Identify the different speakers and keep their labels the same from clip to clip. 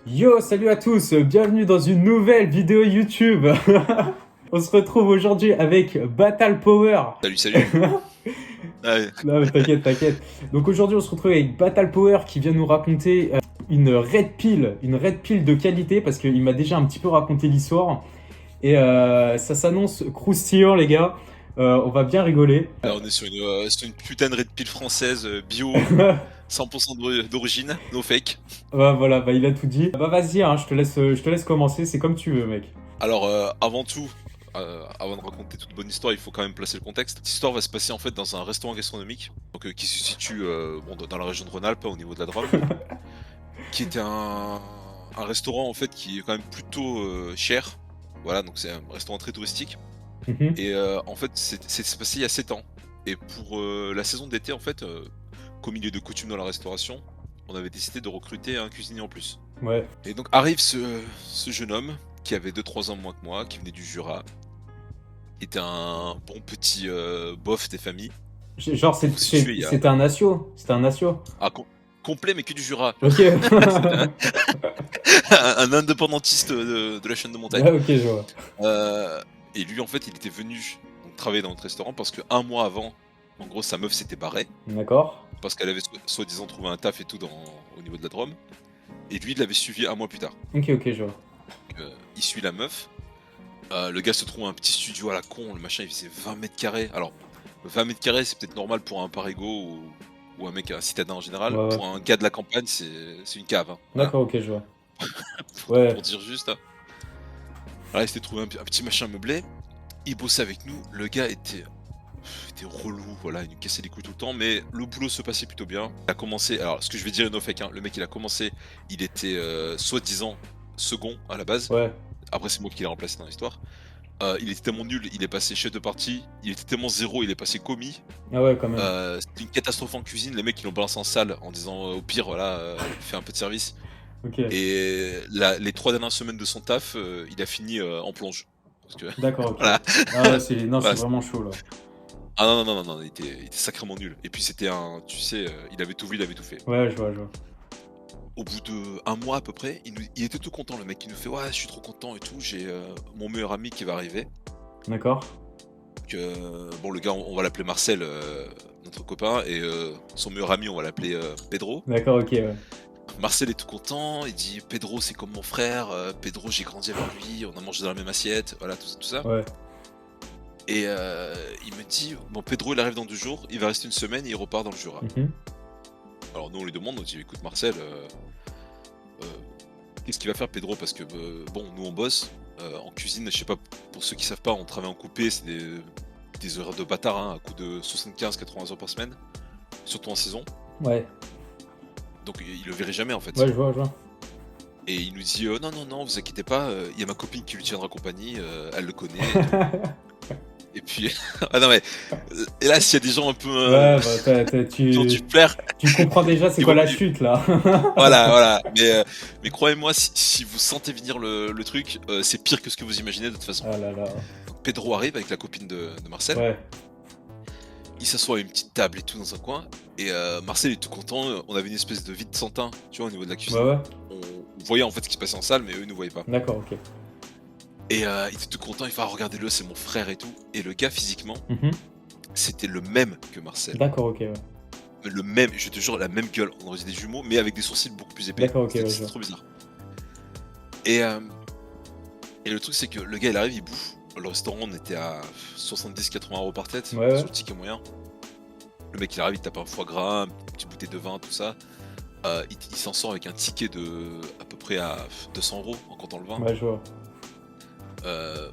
Speaker 1: Yo, salut à tous, bienvenue dans une nouvelle vidéo YouTube. On se retrouve aujourd'hui avec Battle Power.
Speaker 2: Salut, salut. Ouais.
Speaker 1: Non mais t'inquiète, t'inquiète. Donc aujourd'hui on se retrouve avec Battle Power qui vient nous raconter une red pill de qualité parce qu'il m'a déjà un petit peu raconté l'histoire. Et ça s'annonce croustillant les gars, on va bien rigoler.
Speaker 2: Là, on est sur une putain de red pill française bio, 100% d'origine, no fake.
Speaker 1: Ouais, voilà, bah il a tout dit. Bah vas-y, hein, je te laisse commencer, c'est comme tu veux mec.
Speaker 2: Alors, avant tout, avant de raconter toute bonne histoire, il faut quand même placer le contexte. Cette histoire va se passer en fait dans un restaurant gastronomique, donc qui se situe dans la région de Rhône-Alpes, au niveau de la Drôme, qui était un restaurant en fait qui est quand même plutôt cher. Voilà, donc c'est un restaurant très touristique.
Speaker 1: Mhm.
Speaker 2: Et en fait, c'est passé il y a 7 ans. Et pour la saison d'été, en fait, comme il est de coutume dans la restauration, on avait décidé de recruter un cuisinier en plus.
Speaker 1: Ouais.
Speaker 2: Et donc arrive ce jeune homme qui avait 2-3 ans moins que moi, qui venait du Jura, qui était un bon petit bof des familles.
Speaker 1: Genre
Speaker 2: Pour vous situer, il y a
Speaker 1: c'était un asio, c'était un asio.
Speaker 2: un complet, mais que du Jura.
Speaker 1: Ok.
Speaker 2: Un indépendantiste de la chaîne de montagne.
Speaker 1: Ouais, ok, je vois.
Speaker 2: Et lui, en fait, il était venu donc, travailler dans notre restaurant parce que un mois avant, en gros, sa meuf s'était barrée.
Speaker 1: D'accord.
Speaker 2: Parce qu'elle avait soi-disant trouvé un taf et tout au niveau de la Drôme. Et lui, il l'avait suivi un mois plus tard.
Speaker 1: Ok, ok, je vois.
Speaker 2: Donc, il suit la meuf. Le gars se trouve un petit studio à la con, le machin il faisait 20 mètres carrés. Alors, 20 mètres carrés c'est peut-être normal pour un parigo ou un mec, un citadin en général.
Speaker 1: Ouais, ouais.
Speaker 2: Pour un gars de la campagne, c'est une cave. Hein. Voilà.
Speaker 1: D'accord, ok, je vois.
Speaker 2: Pour,
Speaker 1: Ouais.
Speaker 2: pour dire juste. Hein. Voilà, il s'était trouvé un petit machin meublé. Il bossait avec nous. Le gars était relou, voilà, il nous cassait les couilles tout le temps, mais le boulot se passait plutôt bien. Il a commencé, alors ce que je vais dire est no fake, hein, le mec il a commencé, il était soi-disant second à la base,
Speaker 1: Ouais.
Speaker 2: après c'est moi qui l'ai remplacé dans l'histoire. Il était tellement nul, il est passé chef de partie, il était tellement zéro, il est passé commis.
Speaker 1: Ah ouais, quand même.
Speaker 2: C'était une catastrophe en cuisine, les mecs ils l'ont balancé en salle en disant au pire, voilà, fais un peu de service.
Speaker 1: Ok.
Speaker 2: Et les 3 dernières semaines de son taf, il a fini en plonge. Parce que,
Speaker 1: D'accord, ok.
Speaker 2: voilà.
Speaker 1: Ah ouais, c'est non, c'est
Speaker 2: Voilà.
Speaker 1: vraiment chaud là.
Speaker 2: Ah non, non, non, non, il était sacrément nul. Et puis c'était tu sais, il avait tout vu, il avait tout fait.
Speaker 1: Ouais, je vois, je vois.
Speaker 2: Au bout de un mois à peu près, il était tout content, le mec. Il nous fait ouais, je suis trop content et tout. J'ai mon meilleur ami qui va arriver.
Speaker 1: D'accord.
Speaker 2: Donc, bon, le gars, on va l'appeler Marcel, notre copain, et son meilleur ami, on va l'appeler Pedro.
Speaker 1: D'accord, ok, ouais.
Speaker 2: Marcel est tout content. Il dit Pedro, c'est comme mon frère. Pedro, j'ai grandi avec lui. On a mangé dans la même assiette. Voilà, tout ça.
Speaker 1: Ouais.
Speaker 2: Et il me dit bon, Pedro, il arrive dans 2 jours. Il va rester une semaine et il repart dans le Jura.
Speaker 1: Mhm.
Speaker 2: Alors nous on lui demande, on dit écoute Marcel, qu'est-ce qu'il va faire Pedro? Parce que bon, nous on bosse en cuisine, je sais pas, pour ceux qui savent pas, on travaille en coupé, c'est des horaires de bâtard, hein, à coup de 75-80 heures par semaine, surtout en saison.
Speaker 1: Ouais.
Speaker 2: Donc il le verrait jamais en fait.
Speaker 1: Ouais, je vois, je vois.
Speaker 2: Et il nous dit non, non, non, vous inquiétez pas, il y a ma copine qui lui tiendra compagnie, elle le connaît. Et puis, ah non mais, hélas, s'il y a des gens un peu
Speaker 1: Ouais, bah,
Speaker 2: qui ont du flair,
Speaker 1: tu comprends déjà c'est
Speaker 2: ils
Speaker 1: quoi
Speaker 2: vont
Speaker 1: la chute là.
Speaker 2: voilà, voilà. Mais croyez-moi, si vous sentez venir le truc, c'est pire que ce que vous imaginez de toute façon.
Speaker 1: Ah là là.
Speaker 2: Pedro arrive avec la copine de Marcel.
Speaker 1: Ouais.
Speaker 2: Il s'assoit à une petite table et tout dans un coin. Et Marcel est tout content. On avait une espèce de vide sans teint, tu vois, au niveau de la cuisine.
Speaker 1: Ouais, ouais.
Speaker 2: On voyait en fait ce qui se passait en salle, mais eux ils ne voyaient pas.
Speaker 1: D'accord, ok.
Speaker 2: Et il était tout content. Il fait ah, regardez-le, c'est mon frère et tout. Et le gars, physiquement,
Speaker 1: Mhm.
Speaker 2: c'était le même que Marcel.
Speaker 1: D'accord, ok, ouais.
Speaker 2: Le même, je te jure, la même gueule. On aurait dit des jumeaux, mais avec des sourcils beaucoup plus épais.
Speaker 1: D'accord, ok, ouais, je
Speaker 2: C'était
Speaker 1: vois.
Speaker 2: trop bizarre. Et le truc, c'est que le gars, il arrive, il bouffe. Le restaurant, on était à 70-80 euros par tête,
Speaker 1: Ouais, ouais.
Speaker 2: sur le ticket moyen. Le mec, il arrive, il tape un foie gras, une petite bouteille de vin, tout ça. Il s'en sort avec un ticket de à peu près à 200 euros en comptant le vin.
Speaker 1: Ouais, je vois.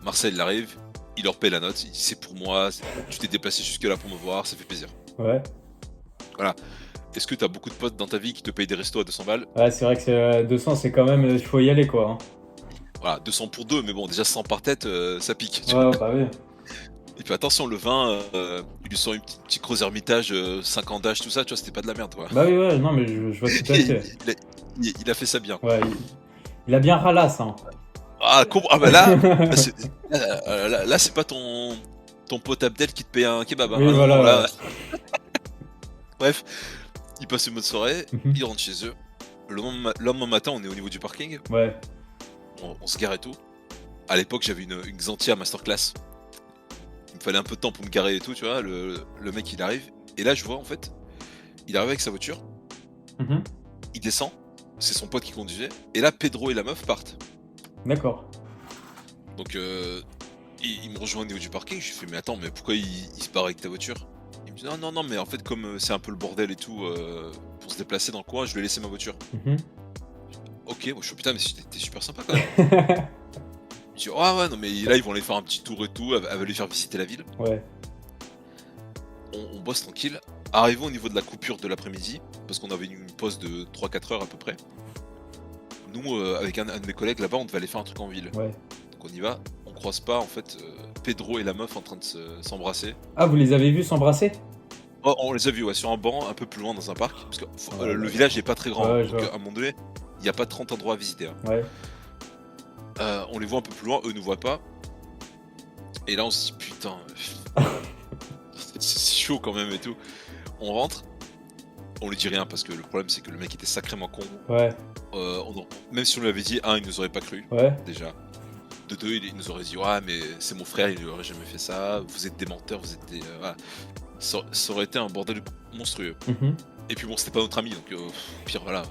Speaker 2: Marcel, il arrive, il leur paie la note, il dit c'est pour moi, tu t'es déplacé jusque là pour me voir, ça fait plaisir.
Speaker 1: Ouais.
Speaker 2: Voilà. Est-ce que t'as beaucoup de potes dans ta vie qui te payent des restos à 200 balles?
Speaker 1: Ouais, c'est vrai que 200, c'est quand même. Il faut y aller quoi. Hein.
Speaker 2: Voilà, 200 pour 2, mais bon, déjà 100 par tête, ça pique. Tu
Speaker 1: Ouais,
Speaker 2: vois.
Speaker 1: ouais, bah oui.
Speaker 2: Et puis attention, le vin, il lui sort une petite Creuse Hermitage, 5 ans d'âge, tout ça, tu vois, c'était pas de la merde, quoi.
Speaker 1: Bah oui, ouais, non, mais je vois tout à
Speaker 2: il,
Speaker 1: fait.
Speaker 2: a, il a fait ça bien.
Speaker 1: Ouais, il a bien ralasse, hein.
Speaker 2: Ah bah là, là, c'est pas ton pote Abdel qui te paye un kebab. Hein.
Speaker 1: Oui,
Speaker 2: Ah non,
Speaker 1: voilà.
Speaker 2: là,
Speaker 1: Ouais.
Speaker 2: bref, il passe une bonne soirée,
Speaker 1: Mhm.
Speaker 2: il rentre chez eux. le lendemain matin, on est au niveau du parking,
Speaker 1: Ouais.
Speaker 2: on se gare et tout. À l'époque, j'avais une Xantia masterclass. Il me fallait un peu de temps pour me garer et tout, tu vois. Le mec, il arrive. Et là, je vois, en fait, il arrive avec sa voiture,
Speaker 1: Mhm.
Speaker 2: il descend, c'est son pote qui conduisait. Et là, Pedro et la meuf partent.
Speaker 1: D'accord.
Speaker 2: Donc, il me rejoint au niveau du parking. Je lui fais, mais attends, mais pourquoi il se barre avec ta voiture? Il me dit, non, non, non, mais en fait, comme c'est un peu le bordel et tout, pour se déplacer dans le coin, je lui ai laissé ma voiture.
Speaker 1: Mhm.
Speaker 2: Ok, bon, je suis putain, mais t'es super sympa quand même. Je dis, ah ouais, non, mais là, ils vont aller faire un petit tour et tout, elle va lui faire visiter la ville.
Speaker 1: Ouais.
Speaker 2: On bosse tranquille. Arrivons au niveau de la coupure de l'après-midi, parce qu'on avait une pause de 3-4 heures à peu près. Nous, avec un de mes collègues là-bas, on devait aller faire un truc en ville.
Speaker 1: Ouais.
Speaker 2: Donc on y va, on croise pas en fait Pedro et la meuf en train de s'embrasser.
Speaker 1: Ah, vous les avez vus s'embrasser?
Speaker 2: Oh, on les a vus ouais, sur un banc un peu plus loin dans un parc, parce que
Speaker 1: Ouais,
Speaker 2: le
Speaker 1: ouais.
Speaker 2: village est pas très grand,
Speaker 1: Ouais, je
Speaker 2: donc
Speaker 1: vois.
Speaker 2: à un moment donné, il n'y a pas 30 endroits à visiter. Hein.
Speaker 1: Ouais.
Speaker 2: On les voit un peu plus loin, eux nous voient pas. Et là on se dit putain, c'est chaud quand même et tout. On rentre, on lui dit rien parce que le problème c'est que le mec était sacrément con.
Speaker 1: Ouais.
Speaker 2: Même si on lui avait dit, un, il nous aurait pas cru,
Speaker 1: Ouais.
Speaker 2: déjà. De deux, il nous aurait dit, ouais, mais c'est mon frère, il lui aurait jamais fait ça, vous êtes des menteurs, vous êtes des. Voilà. Ça aurait été un bordel monstrueux.
Speaker 1: Mhm.
Speaker 2: Et puis bon, c'était pas notre ami, donc pire, voilà.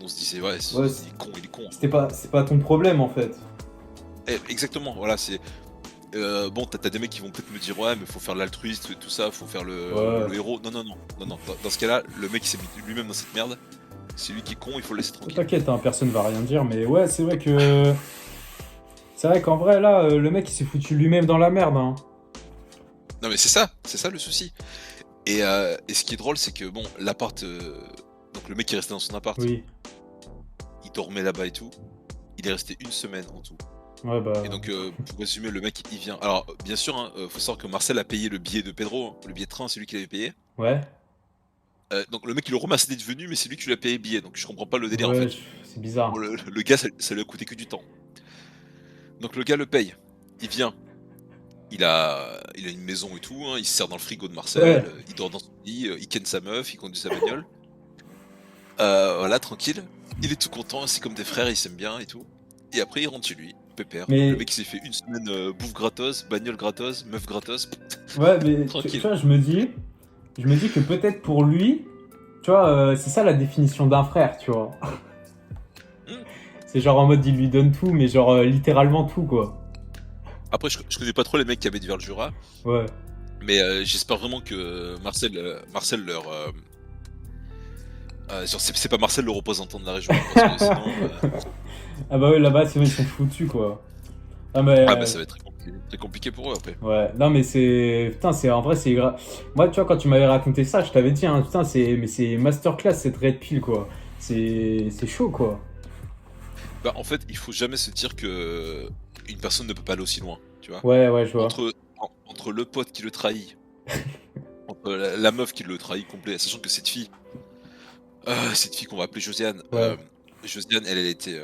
Speaker 2: On se disait, ouais,
Speaker 1: Ouais,
Speaker 2: il est con, il est con.
Speaker 1: c'est pas ton problème en fait.
Speaker 2: Exactement, voilà, c'est. Bon, t'as des mecs qui vont peut-être me dire, ouais, mais faut faire l'altruiste, tout ça, faut faire
Speaker 1: Ouais.
Speaker 2: le héros. Non, non, non, non, non. Dans ce cas-là, le mec il s'est mis lui-même dans cette merde. C'est lui qui est con, il faut le laisser tranquille.
Speaker 1: T'inquiète, hein, personne va rien dire, mais ouais, c'est vrai que. C'est vrai qu'en vrai, là, le mec, il s'est foutu lui-même dans la merde, hein.
Speaker 2: Non, mais c'est ça le souci. Et ce qui est drôle, c'est que bon, l'appart. Donc le mec qui est resté dans son appart,
Speaker 1: Oui.
Speaker 2: il dormait là-bas et tout. Il est resté une semaine en tout.
Speaker 1: Ouais, bah.
Speaker 2: Et donc, pour résumer, le mec il vient. Alors, bien sûr, hein, faut savoir que Marcel a payé le billet de Pedro, hein. Le billet de train, c'est lui qui l'avait payé.
Speaker 1: Ouais.
Speaker 2: Donc le mec il le remercie d'être venu, mais c'est lui qui lui a payé le billet. Donc je comprends pas le délire en
Speaker 1: Ouais,
Speaker 2: fait.
Speaker 1: c'est
Speaker 2: Bon,
Speaker 1: bizarre.
Speaker 2: le gars, ça lui a coûté que du temps. Donc le gars le paye. Il vient. Il a une maison et tout, hein, il se sert dans le frigo de Marcel,
Speaker 1: Ouais.
Speaker 2: il dort dans son lit, il ken sa meuf, il conduit sa bagnole. Voilà, tranquille. Il est tout content, c'est comme des frères, ils s'aiment bien et tout. Et après, il rentre chez lui, pépère.
Speaker 1: Mais.
Speaker 2: Le mec, il s'est fait une semaine bouffe gratos, bagnole gratos, meuf gratos,
Speaker 1: Ouais, mais tu
Speaker 2: tranquille.
Speaker 1: vois, je me dis que peut-être pour lui, tu vois, c'est ça la définition d'un frère, tu vois.
Speaker 2: Hmm.
Speaker 1: C'est genre en mode il lui donne tout, mais genre littéralement tout, quoi.
Speaker 2: Après, je connais pas trop les mecs qui habitent vers le Jura,
Speaker 1: Ouais.
Speaker 2: mais j'espère vraiment que Marcel leur. Genre, c'est pas Marcel le représentant de la région, parce que sinon.
Speaker 1: Ah bah ouais, là-bas, sinon ils sont foutus, quoi. Ah
Speaker 2: Ah bah
Speaker 1: mais.
Speaker 2: ça va être très compliqué pour eux après.
Speaker 1: Ouais, non mais c'est... Putain, c'est... En vrai, c'est grave. Moi, tu vois, quand tu m'avais raconté ça, je t'avais dit, hein, putain, c'est... Mais c'est masterclass, cette Red Pill, quoi. C'est chaud, quoi.
Speaker 2: Bah en fait, il faut jamais se dire que une personne ne peut pas aller aussi loin, tu vois.
Speaker 1: Ouais, ouais, je vois.
Speaker 2: Entre le pote qui le trahit, entre la meuf qui le trahit complet, sachant que cette fille qu'on va appeler Josiane,
Speaker 1: Ouais.
Speaker 2: Josiane, elle était,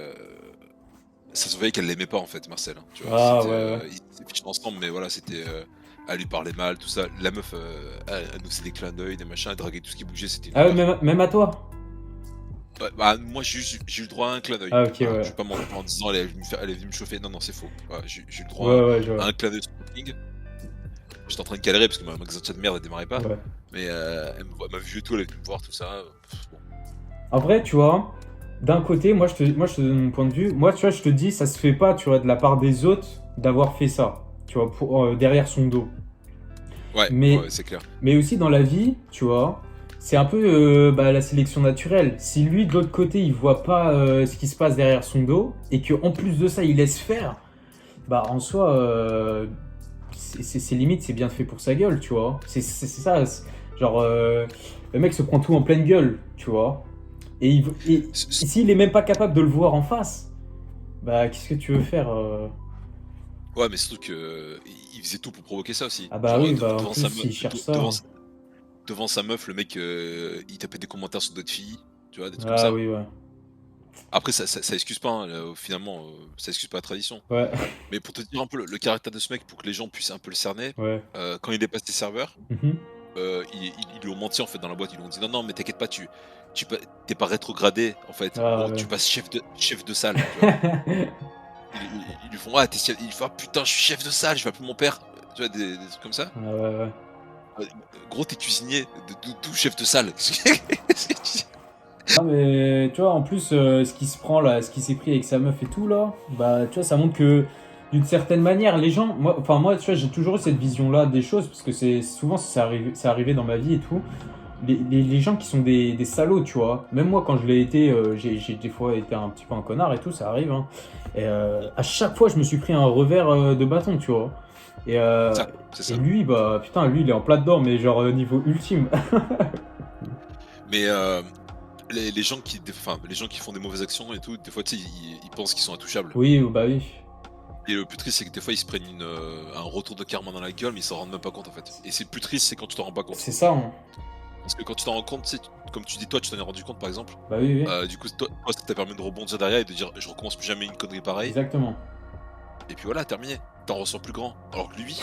Speaker 2: ça se voyait qu'elle l'aimait pas en fait, Marcel. Hein, tu vois,
Speaker 1: Ah,
Speaker 2: c'était,
Speaker 1: ouais, ouais.
Speaker 2: ils étaient fichus ensemble, mais voilà, c'était, elle lui parlait mal, tout ça. La meuf, elle nous faisait des clins d'œil, des machins, elle draguait tout ce qui bougeait, c'était une
Speaker 1: Ah ouais,
Speaker 2: horreur.
Speaker 1: même à toi?
Speaker 2: Ouais, bah, moi j'ai eu le droit à un clin d'œil.
Speaker 1: Ah, ok,
Speaker 2: Voilà, je
Speaker 1: ouais.
Speaker 2: vais pas mentir en disant elle est venue me chauffer. Non, non, c'est faux. Voilà, j'ai eu le
Speaker 1: Ouais,
Speaker 2: droit
Speaker 1: ouais, je
Speaker 2: à
Speaker 1: vois.
Speaker 2: un clin d'œil sur le parking. J'étais en train de galérer parce que ma Xantia de merde elle démarrait pas.
Speaker 1: Ouais.
Speaker 2: Mais elle m'a vu et tout, elle est venue me voir, tout ça. Bon.
Speaker 1: En vrai, tu vois, d'un côté, moi, je te donne mon point de vue. Moi, tu vois, je te dis, ça se fait pas, tu vois, de la part des autres, d'avoir fait ça. Tu vois, pour, derrière son dos.
Speaker 2: Ouais,
Speaker 1: Mais
Speaker 2: ouais, c'est clair.
Speaker 1: Mais aussi dans la vie, tu vois, c'est un peu bah, la sélection naturelle. Si lui, de l'autre côté, il voit pas ce qui se passe derrière son dos, et que en plus de ça, il laisse faire, bah en soi, c'est limite, c'est bien fait pour sa gueule, tu vois. C'est ça, genre, le mec se prend tout en pleine gueule, tu vois. Et s'il est même pas capable de le voir en face, bah qu'est-ce que tu veux faire
Speaker 2: Ouais, mais surtout que il faisait tout pour provoquer ça aussi.
Speaker 1: Ah bah
Speaker 2: Genre
Speaker 1: oui, bah en
Speaker 2: devant
Speaker 1: plus,
Speaker 2: sa
Speaker 1: s'il cherche
Speaker 2: meuf,
Speaker 1: ça.
Speaker 2: devant sa meuf, le mec il tapait des commentaires sur d'autres filles, tu vois, des trucs comme
Speaker 1: Ah
Speaker 2: ça.
Speaker 1: oui, ouais.
Speaker 2: Après, ça excuse pas, hein, finalement, ça excuse pas la tradition.
Speaker 1: Ouais,
Speaker 2: Mais pour te dire un peu le caractère de ce mec, pour que les gens puissent un peu le cerner,
Speaker 1: ouais.
Speaker 2: quand il dépasse des serveurs,
Speaker 1: Mhm.
Speaker 2: ils lui ont menti en fait dans la boîte. Ils lui ont dit non, non, mais t'inquiète pas, t'es pas rétrogradé en fait. En
Speaker 1: Ah
Speaker 2: gros, tu
Speaker 1: ouais.
Speaker 2: passes chef de salle. Tu vois. Ils lui font ah, t'es chef. Il fait ah, putain, je suis chef de salle, je vais appeler mon père. Tu vois, des trucs comme ça.
Speaker 1: Ah ouais, ouais.
Speaker 2: Euh, Gros, t'es cuisinier, d'où chef de salle.
Speaker 1: Ah mais tu vois en plus ce qui se prend là, ce qui s'est pris avec sa meuf et tout là, bah tu vois ça montre que d'une certaine manière les gens, moi tu vois j'ai toujours eu cette vision là des choses parce que c'est souvent c'est arrivé dans ma vie et tout, les gens qui sont des salauds tu vois, même moi quand je l'ai été, j'ai des fois été un petit peu un connard et tout, ça arrive hein. Et à chaque fois je me suis pris un revers de bâton tu vois. Et,
Speaker 2: Ça, c'est
Speaker 1: et
Speaker 2: ça.
Speaker 1: lui bah putain lui il est en plat dedans mais genre niveau ultime.
Speaker 2: Mais les gens qui font des mauvaises actions et tout, des fois, tu sais, ils pensent qu'ils sont intouchables.
Speaker 1: Oui bah oui.
Speaker 2: Et le plus triste, c'est que des fois, ils se prennent un retour de karma dans la gueule, mais ils s'en rendent même pas compte en fait. Et c'est plus triste, c'est quand tu t'en rends pas compte.
Speaker 1: C'est ça hein.
Speaker 2: Parce que quand tu t'en rends compte, tu sais, comme tu dis, toi, tu t'en es rendu compte par exemple.
Speaker 1: Bah oui oui.
Speaker 2: Du coup, toi, ça t'a permis de rebondir derrière et de dire, je recommence plus jamais une connerie pareille.
Speaker 1: Exactement.
Speaker 2: Et puis voilà, terminé. T'en ressens plus grand. Alors que lui,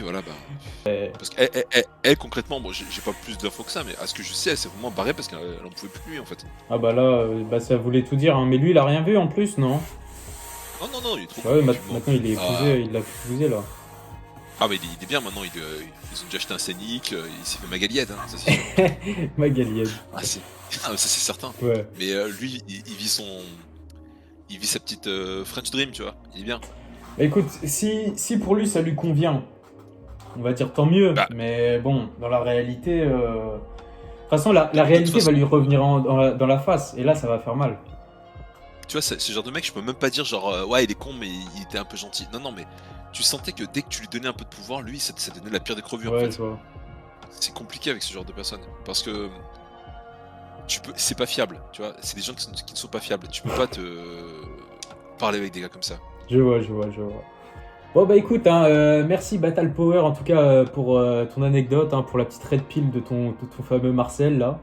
Speaker 2: voilà, bah. Parce qu'elle, concrètement, bon, j'ai pas plus d'infos que ça, mais à ce que je sais, elle s'est vraiment barrée parce qu'elle en pouvait plus de lui en fait.
Speaker 1: Ah bah là, bah ça voulait tout dire, hein. Mais lui il a rien vu en plus, non?
Speaker 2: Non, non, non, il est trop
Speaker 1: Bah
Speaker 2: cool,
Speaker 1: ouais,
Speaker 2: effectivement.
Speaker 1: maintenant il est
Speaker 2: Ah,
Speaker 1: épousé, il l'a épousé là.
Speaker 2: ah, mais il est bien maintenant, ils ont déjà acheté un scénic, il s'est fait Magaliette, hein, ça c'est sûr.
Speaker 1: Magalienne.
Speaker 2: Ah, ça c'est certain.
Speaker 1: Ouais.
Speaker 2: Mais lui, il vit sa petite French Dream, tu vois, il est bien.
Speaker 1: Bah écoute, si pour lui ça lui convient, on va dire tant mieux.
Speaker 2: Bah,
Speaker 1: Mais bon, dans la réalité, de toute façon la
Speaker 2: de toute
Speaker 1: réalité va
Speaker 2: façon,
Speaker 1: lui revenir dans la face. Et là ça va faire mal.
Speaker 2: tu vois, ce genre de mec, je peux même pas dire genre, ouais, il est con, mais il était un peu gentil. Non, non, mais tu sentais que dès que tu lui donnais un peu de pouvoir, lui, ça donnait la pire des crevures, en
Speaker 1: Ouais, je
Speaker 2: fait.
Speaker 1: vois.
Speaker 2: C'est compliqué avec ce genre de personnes, parce que c'est pas fiable, tu vois. C'est des gens qui ne sont pas fiables. Tu peux pas te parler avec des gars comme ça.
Speaker 1: Je vois, je vois, je vois. Bon bah écoute, hein, merci Battle Power en tout cas pour ton anecdote, hein, pour la petite red pill de ton fameux Marcel là.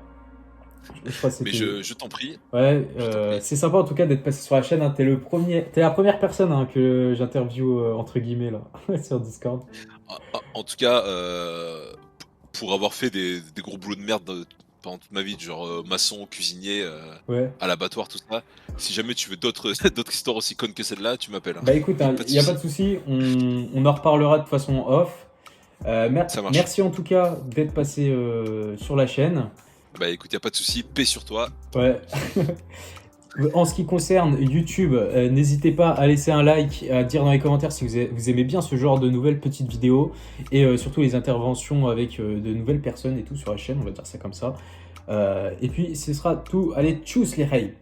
Speaker 1: Je crois que
Speaker 2: Mais
Speaker 1: c'était.
Speaker 2: je t'en prie,
Speaker 1: Ouais,
Speaker 2: je t'en prie.
Speaker 1: c'est sympa en tout cas d'être passé sur la chaîne. Hein. T'es la première personne hein, que j'interview entre guillemets là sur Discord.
Speaker 2: En tout cas, pour avoir fait des gros boulots de merde pendant toute ma vie, du genre maçon, cuisinier,
Speaker 1: Ouais.
Speaker 2: à l'abattoir, tout ça, si jamais tu veux d'autres d'autres histoires aussi connes que celle-là, tu m'appelles, hein.
Speaker 1: Bah écoute,
Speaker 2: Y a
Speaker 1: il
Speaker 2: pas de
Speaker 1: n'y a pas
Speaker 2: souci.
Speaker 1: de souci, on en reparlera de façon off.
Speaker 2: Ça marche.
Speaker 1: Merci en tout cas d'être passé sur la chaîne.
Speaker 2: Bah écoute, y a pas de souci, paix sur toi.
Speaker 1: Ouais. En ce qui concerne YouTube, n'hésitez pas à laisser un like, à dire dans les commentaires si vous aimez bien ce genre de nouvelles petites vidéos et surtout les interventions avec de nouvelles personnes et tout sur la chaîne, on va dire ça comme ça. Et puis ce sera tout. Allez, tchuss les rails!